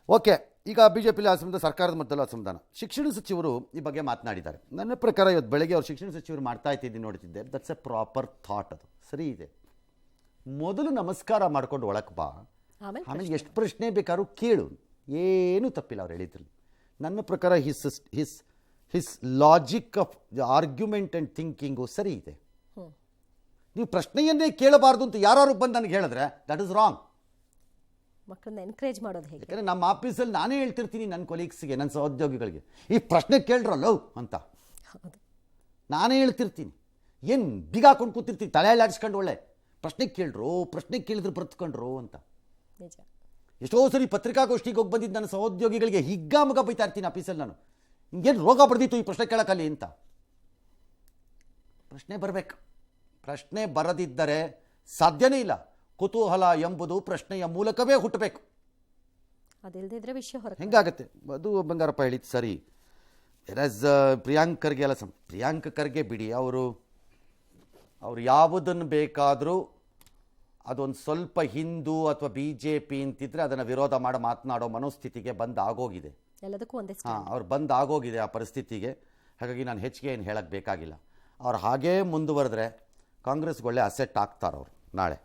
S1: ಓಕೆ, ಈಗ ಬಿಜೆಪಿಲಿ ಅಸಮಾಧಾನ, ಸರ್ಕಾರದ ಮಟ್ಟದಲ್ಲೂ ಅಸಮಾಧಾನ. ಶಿಕ್ಷಣ ಸಚಿವರು ಈ ಬಗ್ಗೆ ಮಾತನಾಡಿದ್ದಾರೆ. ನನ್ನ ಪ್ರಕಾರ ಇವತ್ತು ಬೆಳಗ್ಗೆ ಅವ್ರು ಶಿಕ್ಷಣ ಸಚಿವರು ಮಾಡ್ತಾ ಇಟ್ಟಿದ್ದೀನಿ ನೋಡ್ತಿದ್ದೆ. ದಟ್ಸ್ ಎ ಪ್ರಾಪರ್ ಥಾಟ್, ಅದು ಸರಿ ಇದೆ. ಮೊದಲು ನಮಸ್ಕಾರ ಮಾಡ್ಕೊಂಡು ಒಳಕ್ಕೆ ಬಾ, ಆಮೇಲೆ ಎಷ್ಟು ಪ್ರಶ್ನೆ ಬೇಕಾದ್ರೂ ಕೇಳು, ಏನೂ ತಪ್ಪಿಲ್ಲ ಅವ್ರು ಹೇಳಿದ್ರಲ್ಲಿ. ನನ್ನ ಪ್ರಕಾರ his logic of argument and thinking ಸರಿ ಇದೆ. ನೀವು ಪ್ರಶ್ನೆಯನ್ನೇ ಕೇಳಬಾರ್ದು ಅಂತ ಯಾರು ಬಂದು ನನಗೆ ಹೇಳಿದ್ರೆ ದಟ್ ಇಸ್ ರಾಂಗ್.
S2: ಮಕ್ಕಳನ್ನ ಎನ್ಕರೇಜ್ ಮಾಡೋದು ಹೇಗೆ?
S1: ಯಾಕಂದರೆ ನಮ್ಮ ಆಫೀಸಲ್ಲಿ ನಾನೇ ಹೇಳ್ತಿರ್ತೀನಿ ನನ್ನ ಕೊಲೀಗ್ಸ್ಗೆ, ನನ್ನ ಸಹೋದ್ಯೋಗಿಗಳಿಗೆ, ಈ ಪ್ರಶ್ನೆ ಕೇಳ್ರಲ್ಲ ಅಂತ ನಾನೇ ಹೇಳ್ತಿರ್ತೀನಿ. ಏನು ಬಿಗ ಹಾಕೊಂಡು ಕೂತಿರ್ತೀನಿ, ತಲೆ ಆಡಿಸ್ಕೊಂಡು ಒಳ್ಳೆ ಪ್ರಶ್ನೆ ಕೇಳ್ರು, ಪ್ರಶ್ನೆ ಕೇಳಿದ್ರು ಬರೆದುಕೊಂಡ್ರು ಅಂತ.
S2: ನಿಜ.
S1: ಎಷ್ಟೋ ಸರಿ ಪತ್ರಿಕಾಗೋಷ್ಠಿಗೆ ಹೋಗಿ ಬಂದಿದ್ದು ನನ್ನ ಸಹೋದ್ಯೋಗಿಗಳಿಗೆ ಹಿಗ್ಗಾಮಗ ಬೈತಾ ಇರ್ತೀನಿ ಆಫೀಸಲ್ಲಿ. ನಾನು ಹಿಂಗೇನು ರೋಗ ಬರೆದಿತ್ತು ಈ ಪ್ರಶ್ನೆ ಕೇಳೋಕ್ಕಲ್ಲಿ ಅಂತ. ಪ್ರಶ್ನೆ ಬರಬೇಕು. ಪ್ರಶ್ನೆ ಬರದಿದ್ದರೆ ಸಾಧ್ಯನೇ ಇಲ್ಲ. ಕುತೂಹಲ ಎಂಬುದು ಪ್ರಶ್ನೆಯ ಮೂಲಕವೇ ಹುಟ್ಟಬೇಕು.
S2: ಅದಿಲ್ಲದಿದ್ರೆ ವಿಷಯ ಹೊರ
S1: ಹೆಂಗಾಗತ್ತೆ? ಅದು ಬಂಗಾರಪ್ಪ ಹೇಳಿದ್ದು ಸರಿ. ಎಸ್ ಪ್ರಿಯಾಂಕ್ ಖರ್ಗೆ ಎಲ್ಲ ಪ್ರಿಯಾಂಕ್ ಖರ್ಗೆ ಬಿಡಿ, ಅವರು ಯಾವುದನ್ನು ಬೇಕಾದರೂ ಅದೊಂದು ಸ್ವಲ್ಪ ಹಿಂದೂ ಅಥವಾ BJP ಅಂತಿದ್ರೆ ಅದನ್ನು ವಿರೋಧ ಮಾತನಾಡೋ ಮನೋಸ್ಥಿತಿಗೆ ಆಗೋಗಿದೆ.
S2: ಎಲ್ಲದಕ್ಕೂ ಒಂದೇ.
S1: ಅವ್ರು ಆಗೋಗಿದೆ ಆ ಪರಿಸ್ಥಿತಿಗೆ. ಹಾಗಾಗಿ ನಾನು ಹೆಚ್ಚಿಗೆ ಏನು ಹೇಳಕ್ಕೆ ಬೇಕಾಗಿಲ್ಲ. ಅವ್ರು ಹಾಗೇ ಮುಂದುವರೆದ್ರೆ ಕಾಂಗ್ರೆಸ್ಗೆ ಒಳ್ಳೆ ಅಸೆಟ್ ಆಗ್ತಾರೆ ಅವರು ನಾಳೆ.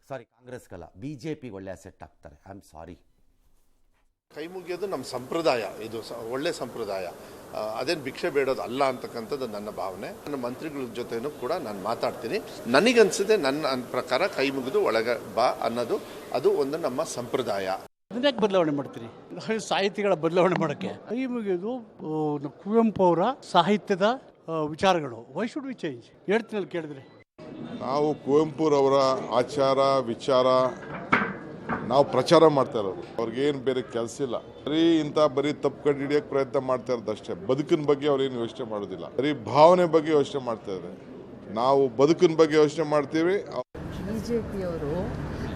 S1: ಸಾರಿ, ಕಾಂಗ್ರೆಸ್ಗಲ್ಲ, BJPಗೆ ಒಳ್ಳೆ ಅಸೆಟ್ ಆಗ್ತಾರೆ. I am sorry.
S8: ಕೈ ಮುಗಿಯೋದು ನಮ್ಮ ಸಂಪ್ರದಾಯ, ಇದು ಒಳ್ಳೆ ಸಂಪ್ರದಾಯ. ಅದೇನು ಭಿಕ್ಷೆ ಬೇಡೋದು ಅಲ್ಲ ಅಂತಕ್ಕಂಥದ್ದು ನನ್ನ ಭಾವನೆ. ನನ್ನ ಮಂತ್ರಿಗಳ ಜೊತೆನೂ ಕೂಡ ನಾನು ಮಾತಾಡ್ತೀನಿ. ನನಗನ್ಸಿದೆ, ನನ್ನ ಪ್ರಕಾರ ಕೈ ಮುಗಿದು ಒಳಗೆ ಬಾ ಅನ್ನೋದು ಅದು ಒಂದು ನಮ್ಮ ಸಂಪ್ರದಾಯ.
S9: ಅದನ್ಯಾಕೆ ಬದಲಾವಣೆ ಮಾಡ್ತೀರಿ? ಸಾಹಿತಿಗಳ ಬದಲಾವಣೆ ಮಾಡೋಕ್ಕೆ ಕೈ ಮುಗಿಯೋದು ಕುವೆಂಪು ಅವರ ಸಾಹಿತ್ಯದ ವಿಚಾರಗಳು. Why should we change? ಹೇಳ್ತೀನಲ್ಲ ಕೇಳಿದ್ರೆ.
S7: ನಾವು ಕುವೆಂಪುರವರ ಆಚಾರ ವಿಚಾರ ನಾವು ಪ್ರಚಾರ ಮಾಡ್ತಾ ಇರೋದು. ಅವ್ರಿಗೇನು ಬೇರೆ ಕೆಲಸ ಇಲ್ಲ. ಬರೀ ತಪ್ಪು ಕಂಡು ಹಿಡಿಯೋಕೆ ಪ್ರಯತ್ನ ಮಾಡ್ತಾ ಇರೋದಷ್ಟೇ. ಬದುಕಿನ ಬಗ್ಗೆ ಅವ್ರೇನು ಯೋಚನೆ ಮಾಡೋದಿಲ್ಲ. ಬರೀ ಭಾವನೆ ಬಗ್ಗೆ ಯೋಚನೆ ಮಾಡ್ತಾ ಇದ್ದಾರೆ. ನಾವು ಬದುಕಿನ ಬಗ್ಗೆ ಯೋಚನೆ ಮಾಡ್ತೀವಿ.
S10: ಬಿಜೆಪಿಯವರು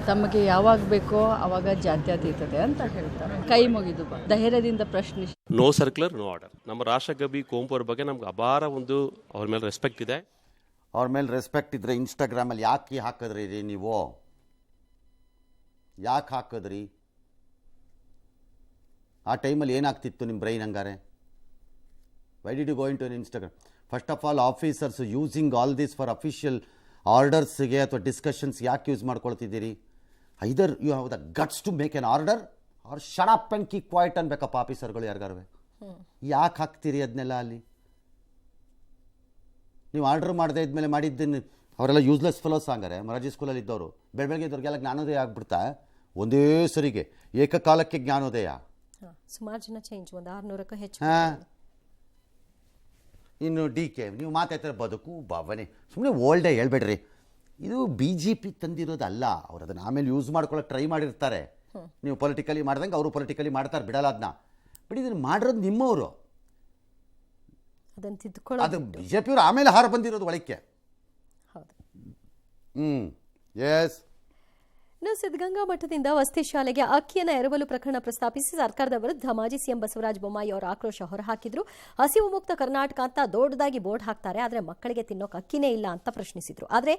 S10: ತಮಗೆ ಯಾವಾಗ ಬೇಕೋ ಆವಾಗ ಜಾತ್ಯತೀತತೆ ಅಂತ ಹೇಳ್ತಾರೆ. ಕೈ ಮುಗಿದು ಧೈರ್ಯದಿಂದ ಪ್ರಶ್ನಿಸಿ.
S11: No circular no order. ನಮ್ಮ ರಾಷ್ಟ್ರಕವಿ ಕುವೆಂಪು ಅವ್ರ ಬಗ್ಗೆ ನಮ್ಗೆ ಅಪಾರ ಒಂದು ಅವ್ರ ಮೇಲೆ ರೆಸ್ಪೆಕ್ಟ್ ಇದೆ.
S1: ಅವ್ರ ಮೇಲೆ ರೆಸ್ಪೆಕ್ಟ್ ಇದ್ದರೆ ಇನ್ಸ್ಟಾಗ್ರಾಮಲ್ಲಿ ಯಾಕೆ ಹಾಕಿದ್ರಿ ರೀ ನೀವು? ಯಾಕೆ ಹಾಕಿದ್ರಿ? ಆ ಟೈಮಲ್ಲಿ ಏನಾಗ್ತಿತ್ತು ನಿಮ್ಮ ಬ್ರೈನ್ ಹಂಗಾರೆ? Why did you go into Instagram? First of all officers using all this for official ಆರ್ಡರ್ಸ್ಗೆ ಅಥವಾ ಡಿಸ್ಕಷನ್ಸ್ ಯಾಕೆ ಯೂಸ್ ಮಾಡ್ಕೊಳ್ತಿದ್ದೀರಿ? Either you have the guts to make an order or shut up and keep quiet ಅನ್ಬೇಕಪ್ಪ ಆಫೀಸರ್ಗಳು ಯಾರಿಗಾರು. ಯಾಕೆ ಹಾಕ್ತೀರಿ ಅದನ್ನೆಲ್ಲ ಅಲ್ಲಿ? ನೀವು ಆರ್ಡರ್ ಮಾಡದೇ ಇದ್ಮೇಲೆ ಮಾಡಿದ್ದೀನಿ. ಅವರೆಲ್ಲ ಯೂಸ್ಲೆಸ್ ಫೆಲೋಸ್ ಹಂಗಾರೆ. ಮೊರಾರ್ಜಿ ಸ್ಕೂಲಲ್ಲಿ ಇದ್ದವರು ಬೆಳಗ್ಗೆ ಇದ್ದವ್ರಿಗೆಲ್ಲ ಜ್ಞಾನೋದಯ ಆಗ್ಬಿಡ್ತಾ ಒಂದೇ ಸರಿಗೆ ಏಕಕಾಲಕ್ಕೆ ಜ್ಞಾನೋದಯ.
S2: ಸುಮಾರು ಜನ ಚೇಂಜ್, ಒಂದು 600ಕ್ಕೂ ಹೆಚ್ಚು.
S1: ಇನ್ನು DK ನೀವು ಮಾತಾಡ್ತಾರೆ ಬದುಕು ಭಾವನೆ. ಸುಮ್ಮನೆ ಓಲ್ಡೇ ಹೇಳ್ಬೇಡ್ರಿ. ಇದು BJP ತಂದಿರೋದಲ್ಲ. ಅವ್ರು ಅದನ್ನು ಆಮೇಲೆ ಯೂಸ್ ಮಾಡ್ಕೊಳ್ಳೋಕೆ ಟ್ರೈ ಮಾಡಿರ್ತಾರೆ. ನೀವು ಪೊಲಿಟಿಕಲಿ ಮಾಡ್ದಂಗೆ ಅವರು ಪೊಲಿಟಿಕಲಿ ಮಾಡ್ತಾರೆ, ಬಿಡಲ್ಲ ಅದನ್ನ. ಬಟ್ ಇದನ್ನು ಮಾಡಿರೋದು ನಿಮ್ಮವರು.
S2: ಅದನ್ನು ತಿದ್ದುಕೊಳ್ಳೋದು
S1: ಅದು BJP ಅವರು ಆಮೇಲೆ ಹಾರ ಬಂದಿರೋದು ಒಳಕ್ಕೆ.
S2: ಹೌದು.
S1: ಎಸ್.
S2: ಇನ್ನು ಸಿದ್ಧಗಂಗಾ ಮಠದಿಂದ ವಸತಿ ಶಾಲೆಗೆ ಅಕ್ಕಿಯನ್ನು ಎರವಲು ಪ್ರಕರಣ ಪ್ರಸ್ತಾಪಿಸಿ ಸರ್ಕಾರದ ವಿರುದ್ಧ ಮಾಜಿ ಸಿಎಂ ಬಸವರಾಜ ಬೊಮ್ಮಾಯಿ ಅವರು ಆಕ್ರೋಶ ಹೊರಹಾಕಿದ್ರು. ಹಸಿವು ಮುಕ್ತ ಕರ್ನಾಟಕ ಅಂತ ದೊಡ್ಡದಾಗಿ ಬೋರ್ಡ್ ಹಾಕ್ತಾರೆ, ಆದರೆ ಮಕ್ಕಳಿಗೆ ತಿನ್ನೋಕೆ ಅಕ್ಕಿನೇ ಇಲ್ಲ ಅಂತ ಪ್ರಶ್ನಿಸಿದ್ರು. ಆದರೆ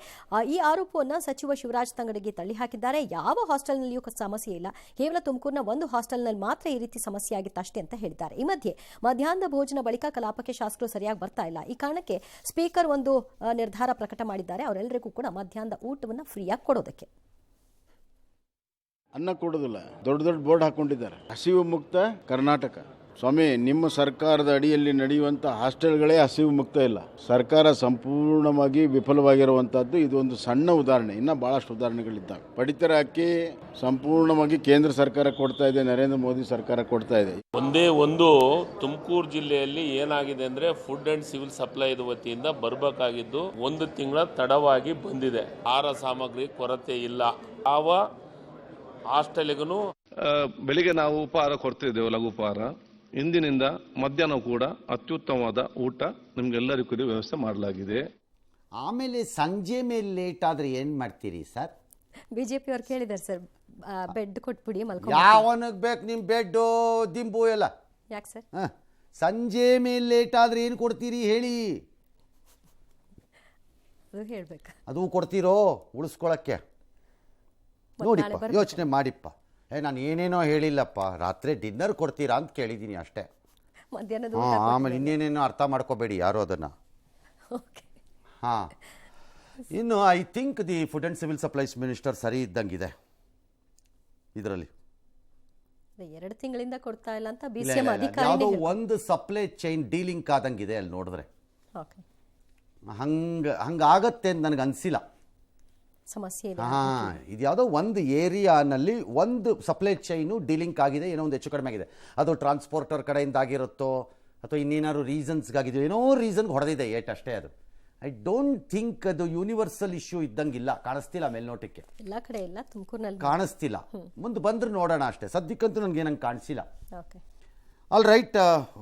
S2: ಈ ಆರೋಪವನ್ನು ಸಚಿವ ಶಿವರಾಜ್ ತಂಗಡಗಿ ತಳ್ಳಿ ಹಾಕಿದ್ದಾರೆ. ಯಾವ ಹಾಸ್ಟೆಲ್ನಲ್ಲಿಯೂ ಸಮಸ್ಯೆ ಇಲ್ಲ, ಕೇವಲ ತುಮಕೂರಿನ ಒಂದು ಹಾಸ್ಟೆಲ್ನಲ್ಲಿ ಮಾತ್ರ ಈ ರೀತಿ ಸಮಸ್ಯೆ ಆಗಿತ್ತು ಅಷ್ಟೇ ಅಂತ ಹೇಳಿದ್ದಾರೆ. ಈ ಮಧ್ಯೆ ಮಧ್ಯಾಹ್ನದ ಭೋಜನ ಬಳಿಕ ಕಲಾಪಕ್ಕೆ ಶಾಸಕರು ಸರಿಯಾಗಿ ಬರ್ತಾ ಇಲ್ಲ. ಈ ಕಾರಣಕ್ಕೆ ಸ್ಪೀಕರ್ ಒಂದು ನಿರ್ಧಾರ ಪ್ರಕಟ ಮಾಡಿದ್ದಾರೆ. ಅವರೆಲ್ಲರಿಗೂ ಕೂಡ ಮಧ್ಯಾಹ್ನದ ಊಟವನ್ನು ಫ್ರೀಯಾಗಿ ಕೊಡೋದಕ್ಕೆ.
S4: ಅನ್ನ ಕೊಡೋದಿಲ್ಲ. ದೊಡ್ಡ ದೊಡ್ಡ ಬೋರ್ಡ್ ಹಾಕೊಂಡಿದ್ದಾರೆ, ಹಸಿವು ಮುಕ್ತ ಕರ್ನಾಟಕ. ಸ್ವಾಮಿ, ನಿಮ್ಮ ಸರ್ಕಾರದ ಅಡಿಯಲ್ಲಿ ನಡೆಯುವಂಥ ಹಾಸ್ಟೆಲ್ಗಳೇ ಹಸಿವು ಮುಕ್ತ ಇಲ್ಲ. ಸರ್ಕಾರ ಸಂಪೂರ್ಣವಾಗಿ ವಿಫಲವಾಗಿರುವಂಥದ್ದು ಇದು ಒಂದು ಸಣ್ಣ ಉದಾಹರಣೆ. ಇನ್ನೂ ಭಾಳಷ್ಟು ಉದಾಹರಣೆಗಳಿದ್ದಾವೆ. ಪಡಿತರ ಅಕ್ಕಿ ಸಂಪೂರ್ಣವಾಗಿ ಕೇಂದ್ರ ಸರ್ಕಾರ ಕೊಡ್ತಾ ಇದೆ, ನರೇಂದ್ರ ಮೋದಿ ಸರ್ಕಾರ ಕೊಡ್ತಾ ಇದೆ.
S12: ಒಂದೇ ಒಂದು ತುಮಕೂರು ಜಿಲ್ಲೆಯಲ್ಲಿ ಏನಾಗಿದೆ ಅಂದರೆ ಫುಡ್ ಆ್ಯಂಡ್ ಸಿವಿಲ್ ಸಪ್ಲೈ ವತಿಯಿಂದ ಬರಬೇಕಾಗಿದ್ದು 1 ತಿಂಗಳ ತಡವಾಗಿ ಬಂದಿದೆ. ಆಹಾರ ಸಾಮಗ್ರಿ ಕೊರತೆ ಇಲ್ಲ. ಯಾವ ಹಾಸ್ಟೆಲ್ಗೂ
S13: ಬೆಳಿಗ್ಗೆ ನಾವು ಉಪಹಾರ ಕೊಡ್ತಿದ್ದೇವೆ, ಲಘು ಉಪಹಾರ. ಇಂದಿನಿಂದ ಮಧ್ಯಾಹ್ನ ಕೂಡ ಅತ್ಯುತ್ತಮವಾದ ಊಟ ನಿಮ್ಗೆಲ್ಲರಿಗೂ ವ್ಯವಸ್ಥೆ ಮಾಡಲಾಗಿದೆ.
S1: ಆಮೇಲೆ ಸಂಜೆ ಮೇಲೆ ಲೇಟ್ ಆದರೆ ಏನು ಮಾಡ್ತೀರಿ ಸರ್?
S2: ಬಿಜೆಪಿ ಅವ್ರು ಕೇಳಿದ್ದಾರೆ ಸರ್, ಬೆಡ್ ಕೊಟ್ಬಿಡಿ ಮಲ್ಕೊ.
S1: ಯಾವನಿಗೆ ಬೇಕು ನಿಮ್ಮ ಬೆಡ್ಡು ದಿಂಬು ಎಲ್ಲ?
S2: ಯಾಕೆ ಸರ್?
S1: ಸಂಜೆ ಮೇಲೆ ಲೇಟ್ ಆದರೆ ಏನು ಕೊಡ್ತೀರಿ ಹೇಳಿ?
S2: ಅದು ಹೇಳ್ಬೇಕು.
S1: ಅದು ಕೊಡ್ತೀರೋ ಉಳಿಸ್ಕೊಳಕ್ಕೆ? ನೋಡಿಪ್ಪ, ಯೋಚನೆ ಮಾಡಿಪ್ಪ. ನಾನು ಏನೇನೋ ಹೇಳಿಲ್ಲಪ್ಪ, ರಾತ್ರಿ ಡಿನ್ನರ್ ಕೊಡ್ತೀರಾ ಅಂತ ಕೇಳಿದ್ದೀನಿ ಅಷ್ಟೇ.
S2: ಮಧ್ಯಾಹ್ನದ
S1: ಆಮೇಲೆ ಇನ್ನೇನೇನೋ ಅರ್ಥ ಮಾಡ್ಕೋಬೇಡಿ ಯಾರು ಅದನ್ನು. ಹಾಂ, ಇನ್ನು I think the food and civil supplies minister ಸರಿ ಇದ್ದಂಗಿದೆ ಇದರಲ್ಲಿ.
S2: 2 ತಿಂಗಳಿಂದ ಕೊಡ್ತಾ ಇಲ್ಲ ಅಂತ BCM ಅಧಿಕಾರಿ
S1: ಯಾವುದೋ ಒಂದು ಸಪ್ಲೈ ಚೈನ್ ಡೀಲಿಂಗ್ ಆದಂಗಿದೆ ಅಲ್ಲಿ ನೋಡಿದ್ರೆ. ಹಂಗಾಗತ್ತೆ ಅಂತ ನನಗೆ ಅನಿಸಿಲ್ಲ.
S2: ಸಮಸ್ಯೆ ಇದೆ.
S1: ಹಾಂ, ಇದು ಯಾವುದೋ ಒಂದು ಏರಿಯಾನಲ್ಲಿ ಒಂದು ಸಪ್ಲೈ ಚೈನು ಡೀಲಿಂಕ್ ಆಗಿದೆ, ಏನೋ ಒಂದು ಹೆಚ್ಚು ಕಡಿಮೆ ಆಗಿದೆ. ಅದು ಟ್ರಾನ್ಸ್ಪೋರ್ಟರ್ ಕಡೆಯಿಂದ ಆಗಿರುತ್ತೋ ಅಥವಾ ಇನ್ನೇನಾದ್ರು ರೀಸನ್ಸ್ಗಾಗಿದೆಯೋ, ಏನೋ ರೀಸನ್ಗೆ ಹೊಡೆದಿದೆ ಏಟ್ ಅಷ್ಟೇ. ಅದು ಐ ಡೋಂಟ್ ಥಿಂಕ್ ಅದು ಯೂನಿವರ್ಸಲ್ ಇಶ್ಯೂ ಇದ್ದಂಗಿಲ್ಲ, ಕಾಣಿಸ್ತಿಲ್ಲ ಮೇಲ್ನೋಟಕ್ಕೆ.
S2: ಎಲ್ಲ ಕಡೆ ಇಲ್ಲ, ತುಮಕೂರಿನಲ್ಲಿ
S1: ಕಾಣಿಸ್ತಿಲ್ಲ. ಮುಂದೆ ಬಂದ್ರೆ ನೋಡೋಣ ಅಷ್ಟೇ. ಸದ್ಯಕ್ಕಂತೂ ನನಗೆ ಏನಂಗೆ ಕಾಣಿಸಿಲ್ಲ.
S2: Okay,
S1: all right.